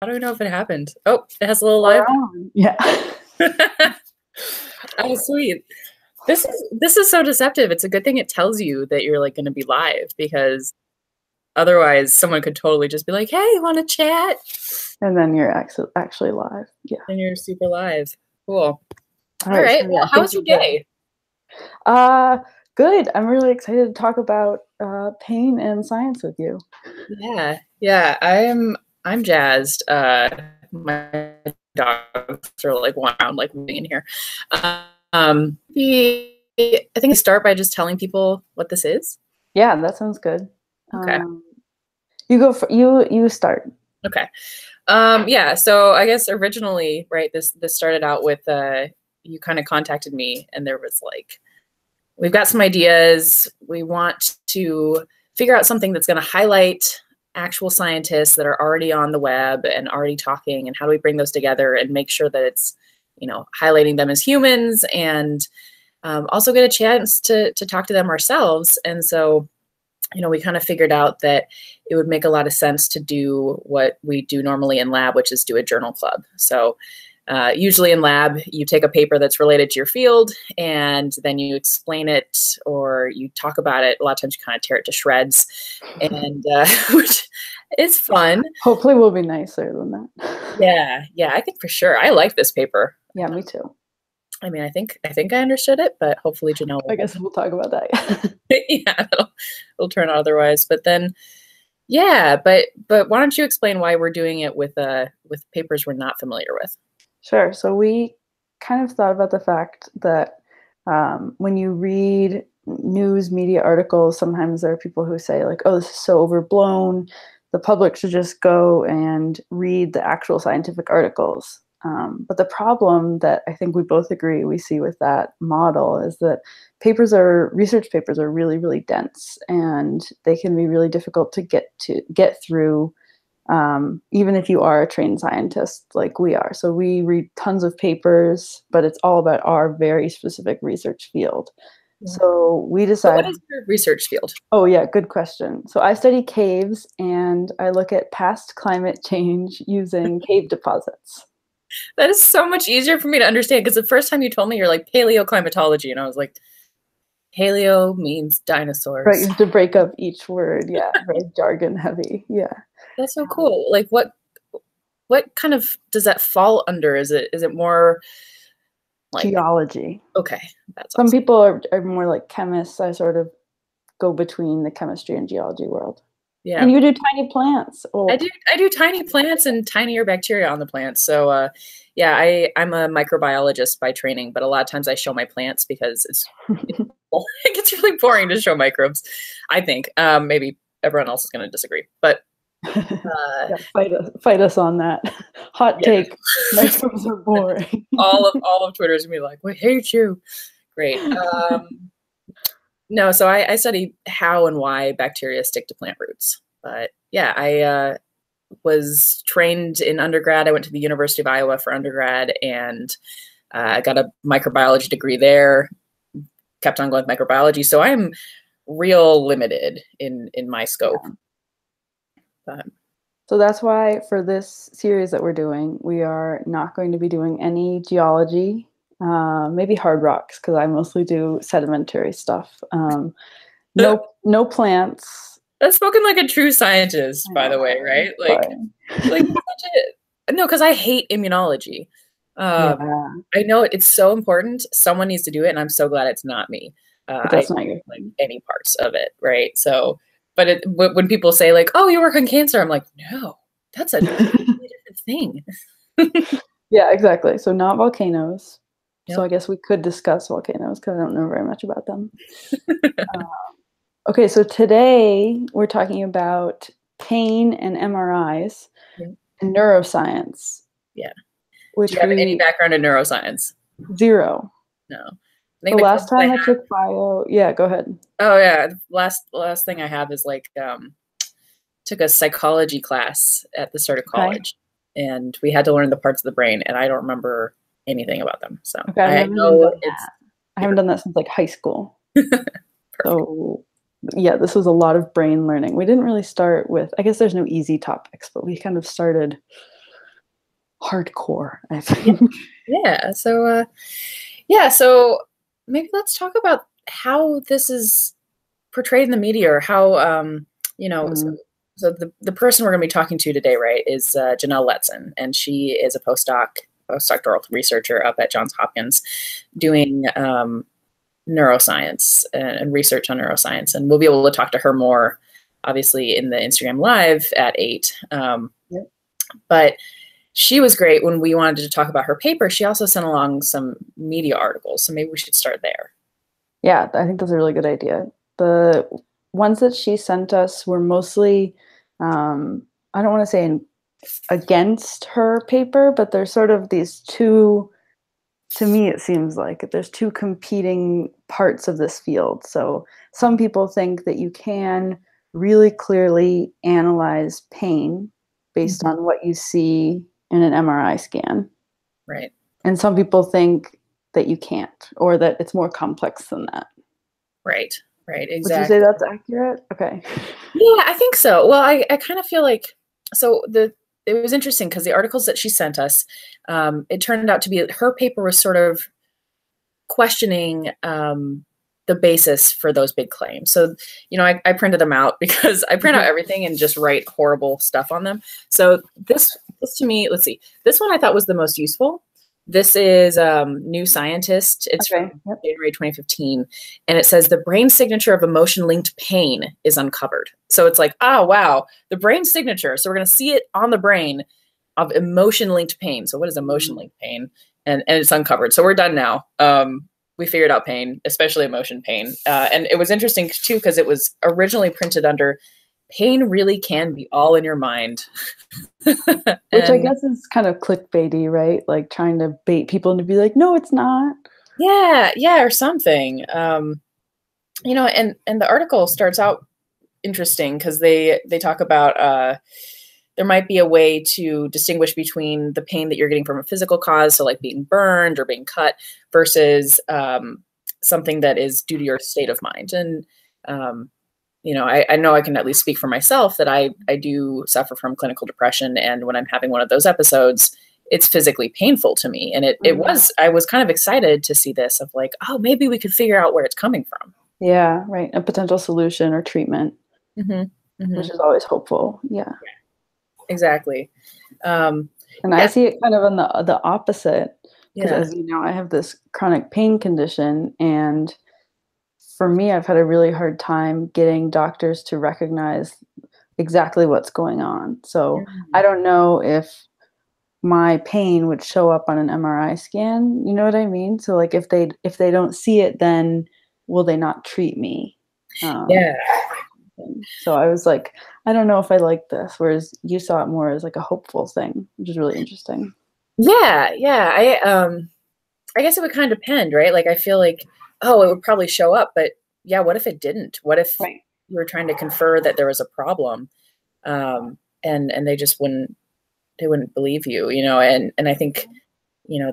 How do I know if it happened? Oh, it has a little We're live. on. Yeah. Oh, sweet. This is so deceptive. It's a good thing it tells you that you're like going to be live, because otherwise someone could totally just be like, "Hey, you want to chat?" And then you're actually live. Yeah. And you're super live. Cool. All All right. So, yeah, Well, how was your day? Good. I'm really excited to talk about pain and science with you. Yeah. Yeah. I'm jazzed. My dogs are like wound like moving in here. I think I start by just telling people what this is. Yeah, that sounds good. Okay. You go for you start. Okay. Yeah, so I guess originally, right, this started out with you kind of contacted me, and there was like, we've got some ideas. We want to figure out something that's going to highlight actual scientists that are already on the web and already talking, and how do we bring those together and make sure that it's, highlighting them as humans, and also get a chance to talk to them ourselves. And so, we kind of figured out that it would make a lot of sense to do what we do normally in lab, which is do a journal club. So usually in lab, you take a paper that's related to your field, and then you explain it or you talk about it. A lot of times you kind of tear it to shreds, and which is fun. Hopefully we'll be nicer than that. Yeah, I think for sure. I like this paper. Yeah, me too. I mean, I think I understood it, but hopefully Janelle will. I guess we'll talk about that. Yeah, it'll turn out otherwise. But then, yeah, but why don't you explain why we're doing it with papers we're not familiar with? Sure. So we kind of thought about the fact that when you read news media articles, sometimes there are people who say like, "Oh, this is so overblown. The public should just go and read the actual scientific articles." But the problem that I think we both agree we see with that model is that research papers are really, really dense, and they can be really difficult to get through, even if you are a trained scientist like we are. So we read tons of papers, but it's all about our very specific research field. Yeah. So we decided. So what is your research field? Oh yeah, good question. So I study caves, and I look at past climate change using cave deposits. That is so much easier for me to understand, because the first time you told me, you're like paleoclimatology, and I was like, paleo means dinosaurs. Right, you have to break up each word. Yeah, very jargon heavy. Yeah. That's so cool. Like what kind of does that fall under? Is it more like geology? Okay. That's Some awesome. people are more like chemists. I sort of go between the chemistry and geology world. Yeah. And you do tiny plants. Oh. I do tiny plants and tinier bacteria on the plants. So yeah, I'm a microbiologist by training, but a lot of times I show my plants because it gets really boring to show microbes, I think. Maybe everyone else is going to disagree, but yeah, fight us on that. Hot take. Microbes are boring. all of Twitter is gonna be like, we hate you. Great. No, so I study how and why bacteria stick to plant roots. But yeah, I was trained in undergrad. I went to the University of Iowa for undergrad, and I got a microbiology degree there. Kept on going with microbiology, so I'm real limited in my scope. Yeah. So that's why for this series that we're doing, we are not going to be doing any geology. Maybe hard rocks, because I mostly do sedimentary stuff. No plants. That's spoken like a true scientist, by the way, right? Like no, because I hate immunology. Yeah. I know it's so important. Someone needs to do it, and I'm so glad it's not me. That's not your like any parts of it, right? So, but when people say like, "Oh, you work on cancer," I'm like, no, that's a completely different thing. Yeah, exactly. So not volcanoes. Yep. So I guess we could discuss volcanoes because I don't know very much about them. Okay, so today we're talking about pain and MRIs and neuroscience. Yeah. Do you have any background in neuroscience? Zero. No. The last time I took bio, yeah, go ahead. Oh yeah, last thing I have is like took a psychology class at the start of college, and we had to learn the parts of the brain, and I don't remember anything about them. So okay, I haven't done that since like high school. So yeah, this was a lot of brain learning. We didn't really start with, I guess there's no easy topics, but we kind of started hardcore, I think. Yeah. So, so maybe let's talk about how this is portrayed in the media, or how, so the person we're going to be talking to today, right, is Janelle Letson, and she is a postdoctoral researcher up at Johns Hopkins doing neuroscience and research on neuroscience. And we'll be able to talk to her more, obviously, in the Instagram Live at 8. Yep. But she was great when we wanted to talk about her paper. She also sent along some media articles. So maybe we should start there. Yeah, I think that's a really good idea. The ones that she sent us were mostly, I don't want to say against her paper, but there's sort of these two, to me it seems like there's two competing parts of this field. So some people think that you can really clearly analyze pain based on what you see in an MRI scan. Right. And some people think that you can't, or that it's more complex than that. Right. Right. Exactly. Would you say that's accurate? Okay. Yeah, I think so. Well, I kind of feel like, it was interesting because the articles that she sent us, it turned out to be, her paper was sort of questioning the basis for those big claims. So, I printed them out because I print out everything and just write horrible stuff on them. So this to me, let's see, this one I thought was the most useful. This is New Scientist. It's from January 2015. And it says the brain signature of emotion-linked pain is uncovered. So it's like, oh, wow, the brain signature. So we're going to see it on the brain of emotion-linked pain. So what is emotion-linked pain? And it's uncovered. So we're done now. We figured out pain, especially emotion pain. And it was interesting, too, because it was originally printed under pain really can be all in your mind. Which I guess is kind of clickbaity, right? Like trying to bait people into be like, no, it's not. Yeah, or something. And the article starts out interesting because they talk about there might be a way to distinguish between the pain that you're getting from a physical cause, so like being burned or being cut, versus something that is due to your state of mind. And I know I can at least speak for myself that I do suffer from clinical depression. And when I'm having one of those episodes, it's physically painful to me. And I was kind of excited to see this, of like, oh, maybe we could figure out where it's coming from. Yeah, right. A potential solution or treatment, which is always hopeful. Yeah, exactly. And I see it kind of on the opposite, because as you know, I have this chronic pain condition, and for me, I've had a really hard time getting doctors to recognize exactly what's going on. So I don't know if my pain would show up on an MRI scan. You know what I mean? So like if they don't see it, then will they not treat me? So I was like, I don't know if I like this. Whereas you saw it more as like a hopeful thing, which is really interesting. Yeah. I guess it would kind of depend, right? Like I feel like, oh, it would probably show up, but yeah, what if it didn't? What if you were trying to confer that there was a problem, and they just wouldn't believe you, and I think,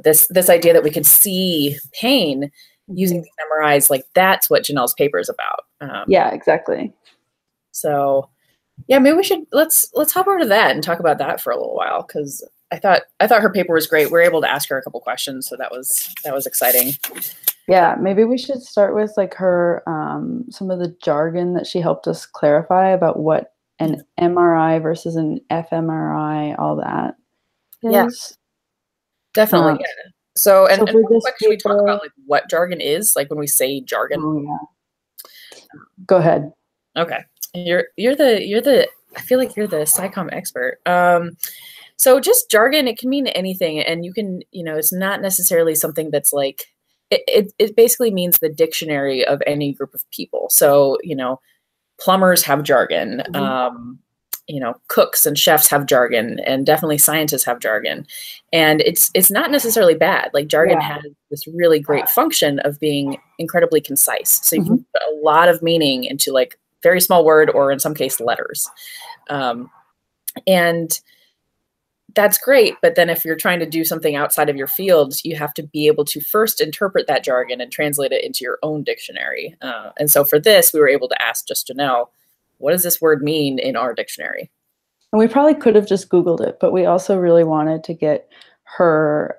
this idea that we could see pain using these MRIs, like that's what Janelle's paper is about. Yeah, exactly. So yeah, maybe we should, let's hop over to that and talk about that for a little while. Cause I thought her paper was great. We were able to ask her a couple questions. So that was exciting. Yeah, maybe we should start with like her, some of the jargon that she helped us clarify about what an MRI versus an FMRI, all all that is. Definitely. So, and real quick, should we talk about like what jargon is? Like when we say jargon? Oh yeah. Go ahead. Okay. You're the I feel like you're the Scicom expert. So just jargon, it can mean anything, and you can, it's not necessarily something that's like, it basically means the dictionary of any group of people. So, plumbers have jargon, cooks and chefs have jargon, and definitely scientists have jargon. And it's not necessarily bad. Like jargon has this really great function of being incredibly concise. So you can put a lot of meaning into like very small word, or in some case letters. And that's great. But then if you're trying to do something outside of your field, you have to be able to first interpret that jargon and translate it into your own dictionary. And so for this, we were able to ask just Janelle, what does this word mean in our dictionary? And we probably could have just Googled it, but we also really wanted to get her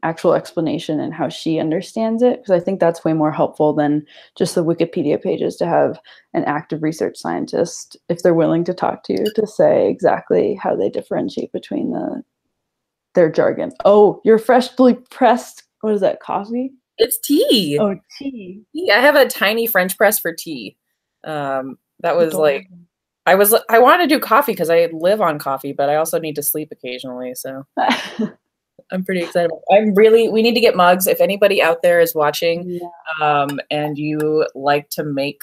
actual explanation and how she understands it, because I think that's way more helpful than just the Wikipedia pages, to have an active research scientist, if they're willing to talk to you, to say exactly how they differentiate between their jargon. Oh, your freshly pressed, what is that, coffee? It's tea. Oh, tea. I have a tiny French press for tea. That was like, I wanted to do coffee because I live on coffee, but I also need to sleep occasionally. So I'm pretty excited. We need to get mugs. If anybody out there is watching, and you like to make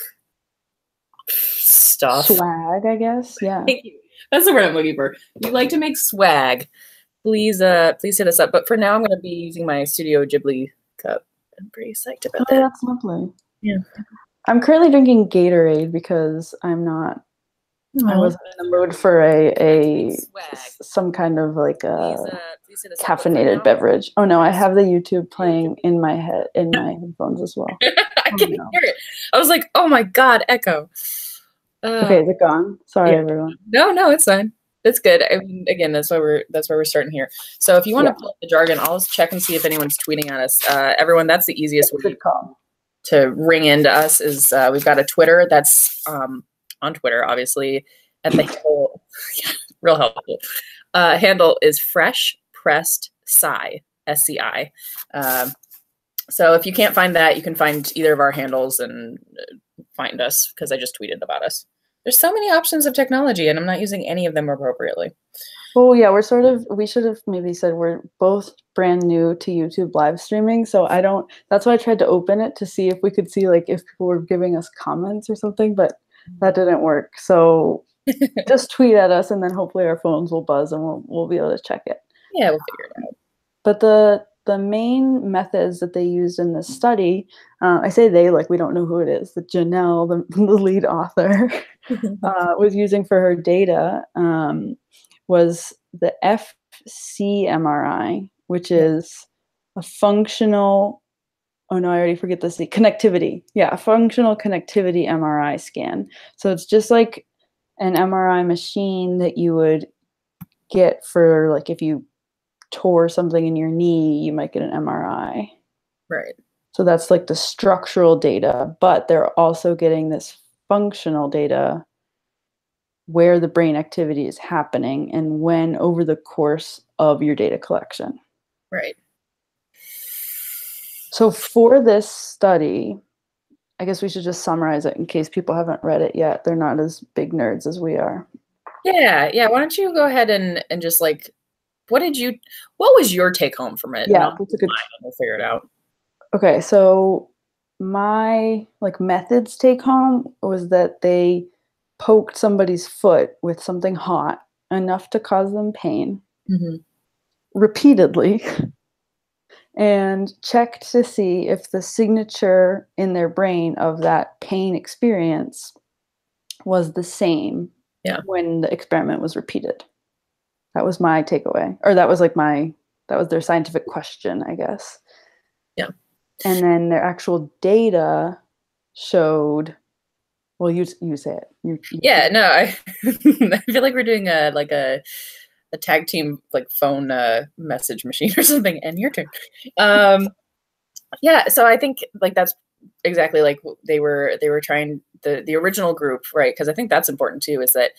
stuff. Swag, I guess. Yeah. Thank you. That's the word I'm looking for. If you like to make swag, please hit us up. But for now, I'm going to be using my Studio Ghibli cup. I'm pretty psyched about that. That's lovely. Yeah. I'm currently drinking Gatorade because I wasn't in the mood for some kind of like a caffeinated beverage. Oh no, I have the YouTube playing in my headphones as well. I can hear it. I was like, oh my God, echo. Okay, is it gone? Sorry, everyone. No, it's fine. It's good. I mean, again, that's why we're starting here. So if you want to pull up the jargon, I'll check and see if anyone's tweeting at us. Everyone, that's the easiest way to ring into us is we've got a Twitter that's on Twitter, obviously, and the whole real helpful handle is Fresh Pressed Sci, SCI. So if you can't find that, you can find either of our handles and find us, because I just tweeted about us. There's so many options of technology, and I'm not using any of them appropriately. Oh yeah, we should have maybe said we're both brand new to YouTube live streaming, so that's why I tried to open it to see if we could see like if people were giving us comments or something, but that didn't work. So just tweet at us, and then hopefully our phones will buzz and we'll be able to check it. Yeah, we'll figure it out. But the main methods that they used in this study, I say they, like we don't know who it is, the Janelle, the lead author, was using for her data was the FCMRI, which is a functional, oh no, I already forget this, connectivity. Yeah, a functional connectivity MRI scan. So it's just like an MRI machine that you would get for like if you tore something in your knee, you might get an MRI. Right. So that's like the structural data, but they're also getting this functional data where the brain activity is happening and when over the course of your data collection. Right. So for this study, I guess we should just summarize it in case people haven't read it yet. They're not as big nerds as we are. Yeah. Why don't you go ahead and just like, what was your take home from it? Yeah, that's a good. We'll figure it out. Okay, so my methods take home was that they poked somebody's foot with something hot enough to cause them pain repeatedly and checked to see if the signature in their brain of that pain experience was the same when the experiment was repeated. That was my takeaway, or that was their scientific question, I guess. Yeah. And then their actual data showed, well, you say it. I feel like we're doing a tag team like phone message machine or something, and your turn. So I think like that's exactly like they were trying the original group, right? Because I think that's important too, is that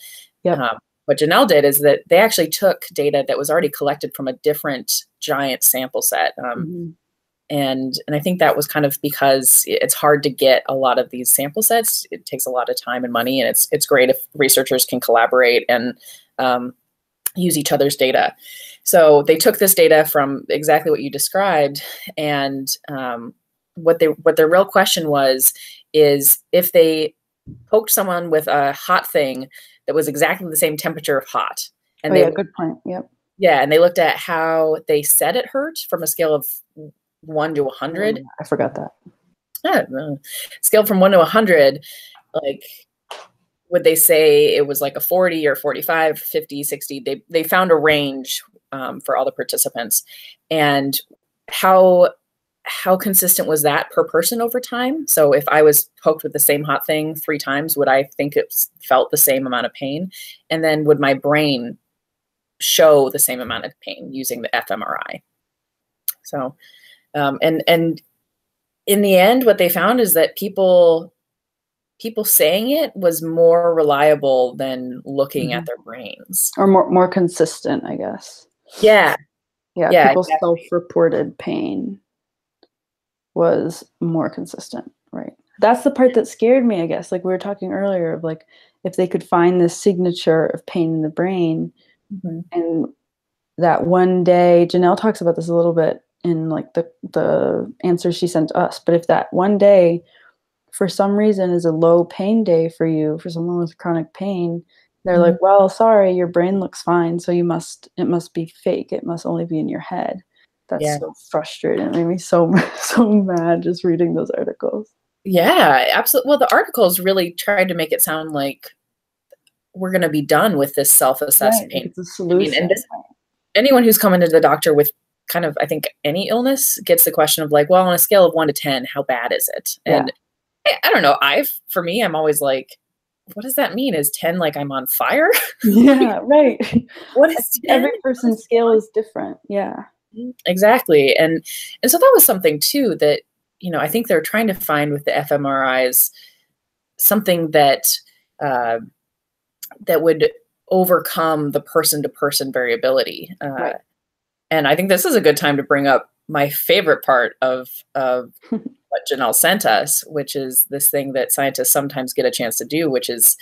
what Janelle did is that they actually took data that was already collected from a different giant sample set. And I think that was kind of because it's hard to get a lot of these sample sets. It takes a lot of time and money, and it's great if researchers can collaborate and use each other's data. So they took this data from exactly what you described, and what their real question is if they poked someone with a hot thing that was exactly the same temperature of hot. And good point. Yep. Yeah, and they looked at how they said it hurt from a scale of 1 to 100. I forgot that. Scale from 1 to 100, like, would they say it was like a 40 or 45, 50, 60? They found a range for all the participants, and how how consistent was that per person over time? So if I was poked with the same hot thing 3 times, would I think it felt the same amount of pain? And then would my brain show the same amount of pain using the fMRI? So, and in the end, what they found is that people saying it was more reliable than looking at their brains. Or more consistent, I guess. Yeah. Yeah, people's self-reported pain was more consistent, right? That's the part that scared me, I guess. Like we were talking earlier of like, if they could find this signature of pain in the brain, and that one day, Janelle talks about this a little bit in like the answer she sent us, but if that one day for some reason is a low pain day for you, for someone with chronic pain, they're like, well, sorry, your brain looks fine, so it must be fake. It must only be in your head. That's so frustrating. It made me so mad just reading those articles. Yeah, absolutely. Well, the articles really tried to make it sound like we're going to be done with this self-assessed pain. It's a solution. And anyone who's coming to the doctor with kind of, I think, any illness gets the question of like, well, on a scale of 1 to 10, how bad is it? And I don't know. For me, I'm always like, what does that mean? Is 10 like I'm on fire? Yeah, right. What is 10? Every person's scale is different. Yeah. Exactly. And so that was something too that, you know, I think they're trying to find with the fMRIs something that that would overcome the person-to-person variability. Right. And I think this is a good time to bring up my favorite part of what Janelle sent us, which is this thing that scientists sometimes get a chance to do, which is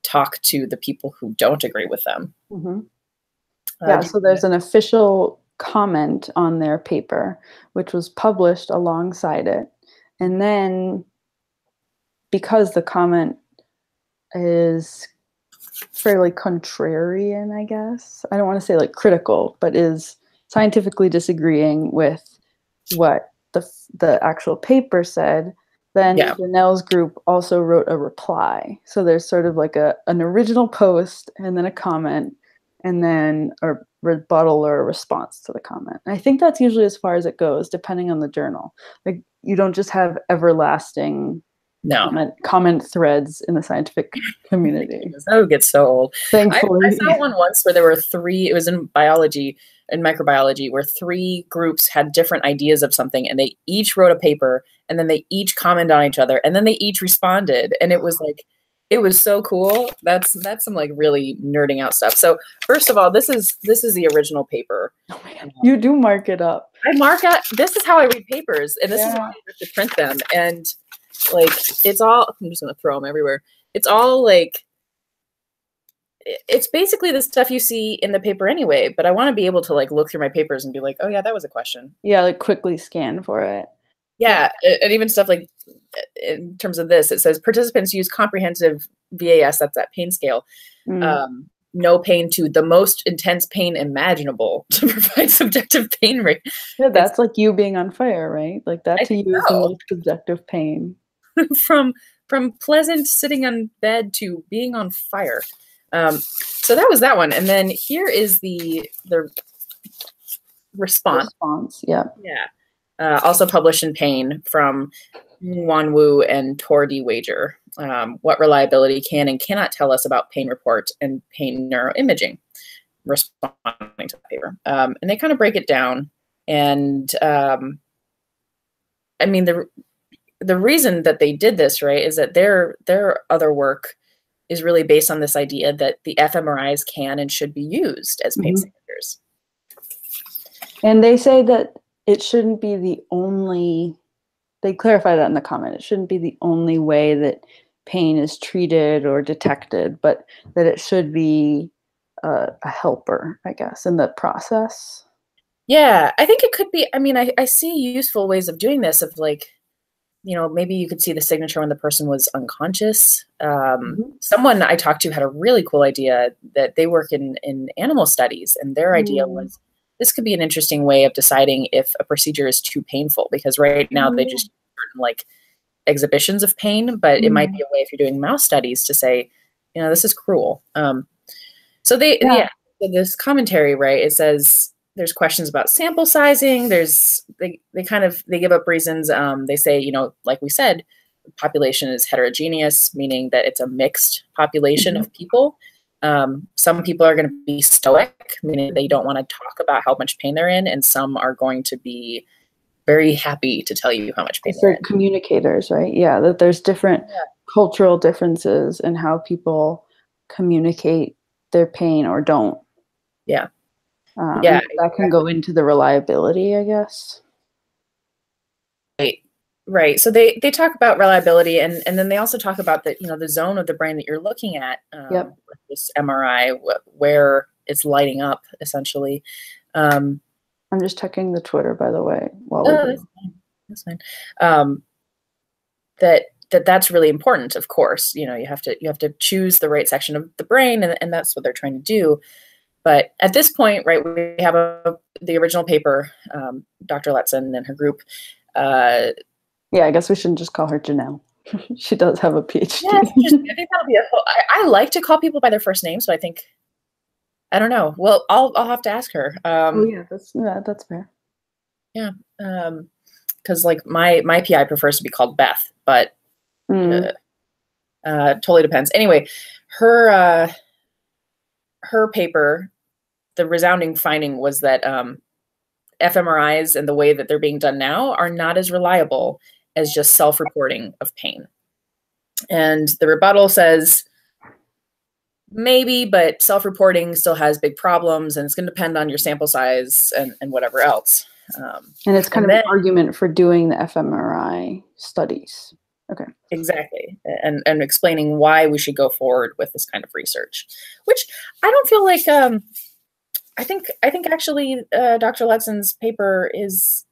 talk to the people who don't agree with them. So there's an official comment on their paper, which was published alongside it. And then because the comment is fairly contrarian, I guess, I don't want to say like critical, but is scientifically disagreeing with what the actual paper said, then Janelle's group also wrote a reply. So there's sort of like an original post and then a comment and then a rebuttal or a response to the comment. And I think that's usually as far as it goes, depending on the journal. Like you don't just have everlasting comment threads in the scientific community. That would get so old. Thankfully. I saw one once where there were 3, it was in biology and microbiology, where 3 groups had different ideas of something and they each wrote a paper and then they each commented on each other and then they each responded. And it was like, it was so cool. That's some like really nerding out stuff. So first of all, this is the original paper. Oh my God. You do mark it up. I mark up. This is how I read papers, and this is why I have to print them. And like, it's all. I'm just gonna throw them everywhere. It's all like. It's basically the stuff you see in the paper anyway. But I want to be able to like look through my papers and be like, oh yeah, that was a question. Yeah, like quickly scan for it. Yeah, and even stuff like in terms of this, it says participants use comprehensive VAS, that's that pain scale, no pain to the most intense pain imaginable to provide subjective pain rate. Yeah, that's like you being on fire, right? Like that to you is the most subjective pain. From pleasant sitting on bed to being on fire. So that was that one. And then here is the response. Yeah. Also published in Pain from Wan Wu and Tor D. Wager. What reliability can and cannot tell us about pain report and pain neuroimaging, responding to the paper. And they kind of break it down. And I mean, the reason that they did this, right, is that their other work is really based on this idea that the fMRIs can and should be used as pain signatures. And they say that it shouldn't be the only, they clarify that in the comment, it shouldn't be the only way that pain is treated or detected, but that it should be a helper, I guess, in the process. Yeah, I think it could be. I mean, I see useful ways of doing this, of like, you know, maybe you could see the signature when the person was unconscious. Someone I talked to had a really cool idea that they work in animal studies, and their idea was, this could be an interesting way of deciding if a procedure is too painful, because right now they just like exhibitions of pain, but it might be a way, if you're doing mouse studies, to say, you know, this is cruel. So so this commentary, right, it says there's questions about sample sizing. There's they give up reasons. They say, you know, like we said, population is heterogeneous, meaning that it's a mixed population of people. Some people are going to be stoic, meaning they don't want to talk about how much pain they're in, and some are going to be very happy to tell you how much pain they're in. Communicators, right? Yeah, that there's different cultural differences in how people communicate their pain or don't. Yeah. That can go into the reliability, I guess. Right. So they talk about reliability, and then they also talk about the, you know, the zone of the brain that you're looking at, this MRI, where it's lighting up essentially. I'm just checking the Twitter, by the way. That's fine. That's really important. Of course, you know, you have to choose the right section of the brain, and that's what they're trying to do. But at this point, right, we have the original paper, Dr. Letson and her group. Yeah, I guess we shouldn't just call her Janelle. She does have a PhD. Yeah, I think that'll be I like to call people by their first name, so I think, I don't know. Well, I'll have to ask her. That's fair. Yeah, because like my PI prefers to be called Beth, but totally depends. Anyway, her paper, the resounding finding was that fMRIs and the way that they're being done now are not as reliable as just self-reporting of pain. And the rebuttal says, maybe, but self-reporting still has big problems, and it's going to depend on your sample size and whatever else. And it's kind of an argument for doing the fMRI studies. Okay. Exactly. And explaining why we should go forward with this kind of research, which I don't feel like, I think actually Dr. Letson's paper is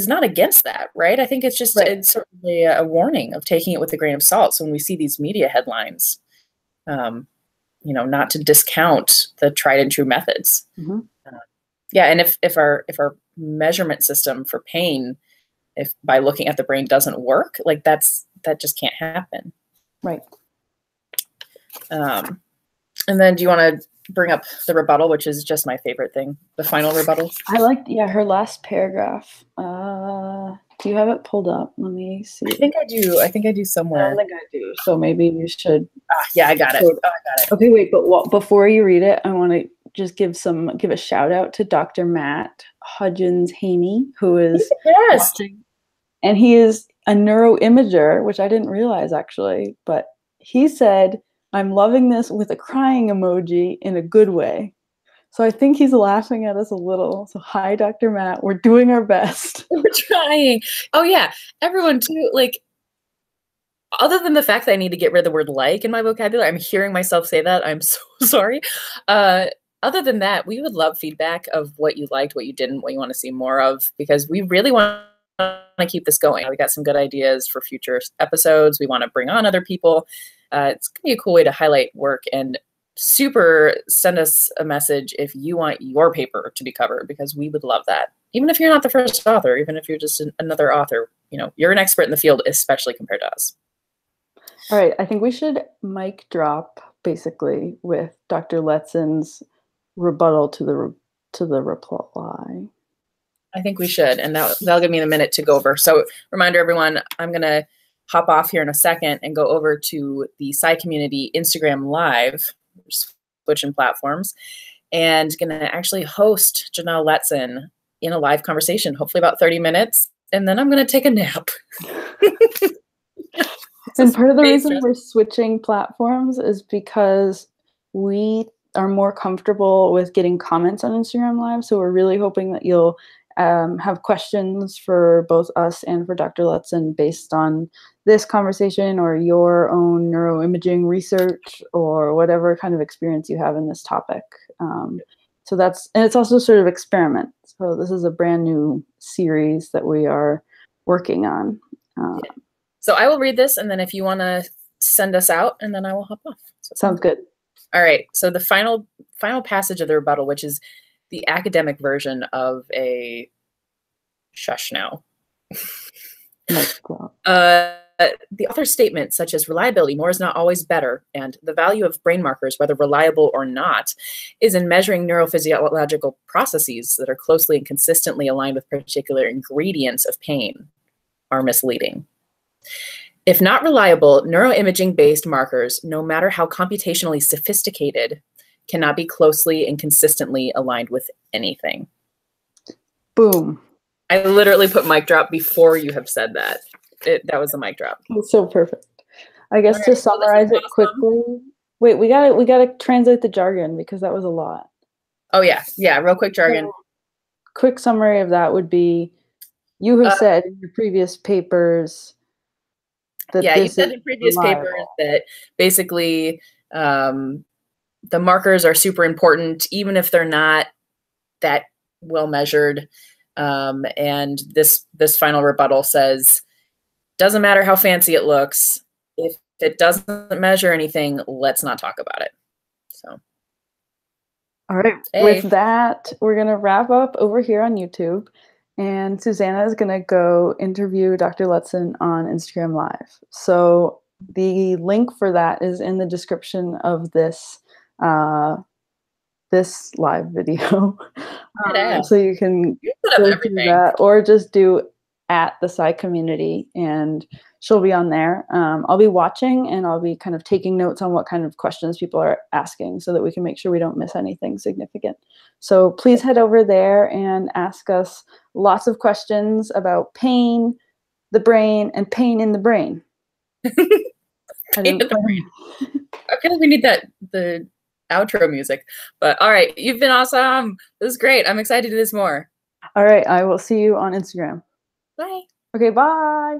not against that, right? I think it's just it's certainly a warning of taking it with a grain of salt. So when we see these media headlines, you know, not to discount the tried and true methods. And if our measurement system for pain, if by looking at the brain doesn't work, like that just can't happen. Right. And then do you want to bring up the rebuttal, which is just my favorite thing, the final rebuttal? I liked, her last paragraph. Do you have it pulled up? Let me see. I think I do somewhere. I don't think I do. So maybe you should. Yeah, I got it. I got it. Okay, wait, but before you read it, I want to just give a shout out to Dr. Matt Hudgens-Haney, who is watching. And he is a neuroimager, which I didn't realize actually, but he said, "I'm loving this," with a crying emoji in a good way. So I think he's laughing at us a little. So hi, Dr. Matt. We're doing our best. We're trying. Oh yeah. Everyone too, like, other than the fact that I need to get rid of the word like in my vocabulary, I'm hearing myself say that. I'm so sorry. Other than that, we would love feedback of what you liked, what you didn't, what you want to see more of, because we really want to keep this going. We got some good ideas for future episodes. We want to bring on other people. It's going to be a cool way to highlight work, and super send us a message if you want your paper to be covered, because we would love that. Even if you're not the first author, even if you're just another author, you know, you're an expert in the field, especially compared to us. All right. I think we should mic drop basically with Dr. Letson's rebuttal to the reply. I think we should, and that'll give me a minute to go over. So reminder, everyone, I'm going to hop off here in a second and go over to the Scicommunity Instagram Live, switching platforms, and going to actually host Janelle Letson in a live conversation, hopefully about 30 minutes, and then I'm going to take a nap. And part of the reason we're switching platforms is because we are more comfortable with getting comments on Instagram Live, so we're really hoping that you'll have questions for both us and for Dr. Letson based on this conversation or your own neuroimaging research or whatever kind of experience you have in this topic. So and it's also sort of experiment. So this is a brand new series that we are working on. So I will read this, and then if you want to send us out, and then I will hop off. So sounds good. All right. So the final passage of the rebuttal, which is the academic version of a shush now. The author's statements such as reliability, more is not always better, and the value of brain markers, whether reliable or not, is in measuring neurophysiological processes that are closely and consistently aligned with particular ingredients of pain, are misleading. If not reliable, neuroimaging-based markers, no matter how computationally sophisticated, cannot be closely and consistently aligned with anything. Boom. I literally put mic drop before you have said that. That was a mic drop. It's so perfect. I guess to summarize it quickly. Wait, we gotta translate the jargon because that was a lot. Oh yeah, real quick jargon. So, quick summary of that would be, you have said in your previous papers that you said in previous papers that basically the markers are super important, even if they're not that well measured. And this final rebuttal says, doesn't matter how fancy it looks. If it doesn't measure anything, let's not talk about it. So, all right. Hey. With that, we're going to wrap up over here on YouTube. And Susanna is going to go interview Dr. Letson on Instagram Live. So the link for that is in the description of this this live video. So you can go through that, or just do at the Scicommunity, and she'll be on there. I'll be watching, and I'll be kind of taking notes on what kind of questions people are asking so that we can make sure we don't miss anything significant. So please head over there and ask us lots of questions about pain, the brain, and pain in the brain. Pain in the brain. I feel like we need the outro music. But all right, you've been awesome. This is great. I'm excited to do this more. All right, I will see you on Instagram. Bye. Okay, bye.